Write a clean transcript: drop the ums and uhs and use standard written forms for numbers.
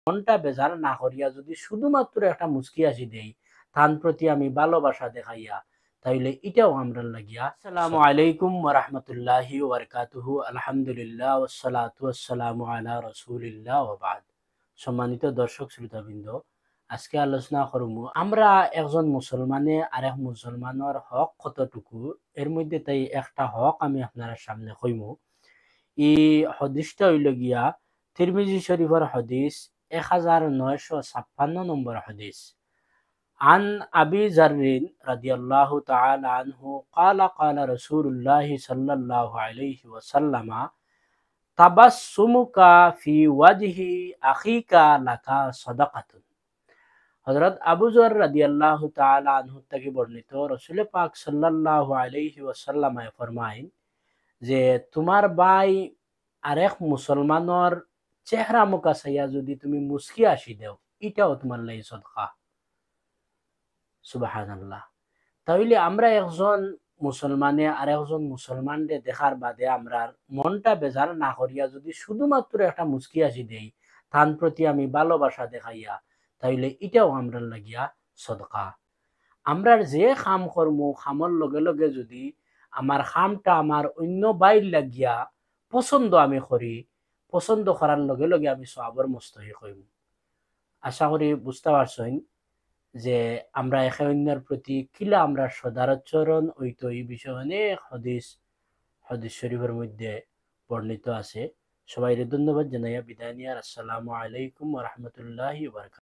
মনটা বেজার না করিয়া যদি শুধুমাত্র একটা মুচকি হাসি দেই তার প্রতি আমি ভালোবাসা দেখাইয়া, তাইলে এটাও আমরা লাগিয়া। আসসালামু আলাইকুম ওয়া রাহমাতুল্লাহি ওয়া বারাকাতুহু। আলহামদুলিল্লাহ ওয়াসসালাতু ওয়াসসালামু আলা রাসূলিল্লাহ ওয়া বাদ। সম্মানিত দর্শক শ্রোতাবৃন্দ, আজকে আলোচনা করব আমরা একজন মুসলমানে আরেক মুসলমানের হক কতটুকু। এর মধ্যে তাই একটা হক আমি আপনার সামনে কইমু। এই হাদিসটা হইল গিয়া তিরমিজি শরীফের হাদিস 1956 নম্বর হাদিস। عن أبي ذر رضي الله تعالى عنه قال قال رسول الله صلى الله عليه وسلم تبسمك في وجه أخيك لك صدقة। হযরত আবু যর রাদিয়াল্লাহু তাআলা আনহু থেকে বর্ণিত, রাসূল পাক সাল্লাল্লাহু আলাইহি ওয়াসাল্লাম ফরমায় যে তোমার ভাই আরেক মুসলমানের চেহারা মুখা চাইয়া যদি তুমি মুস্কি আসি দেও, এটাও তোমার লাগি সদকা। সুবহানাল্লাহ। তাহলে আমরা একজন মুসলমানে আর একজন মুসলমানকে দেখার বাদে আমরা মনটা বেজার না করিয়া যদি শুধুমাত্র একটা মুস্কি আসি দেই তার প্রতি আমি ভালোবাসা দেখাইয়া, তাইলে এটাও আমরা লাগিয়া সদকা। আমরা যে কাম করমু খামর লগে লগে যদি আমার খামটা আমার অন্য বাইর লাগিয়া পছন্দ আমি করি, পছন্দ করার লগে লগে আমি সওয়াবের মস্তহি কইম। আশা করি বুঝতে পারছেন যে আমরা একে অন্যের প্রতি কিলা আমরা সদাচরণ হইতো। এই বিষয়ে অনেক হাদিস শরীফের মধ্যে বর্ণিত আছে। সবাই ধন্যবাদ জানাইয়া বিদায় নিয়ার। আসসালামু আলাইকুম ওয়া রাহমাতুল্লাহি ওয়া বারাকাতুহু।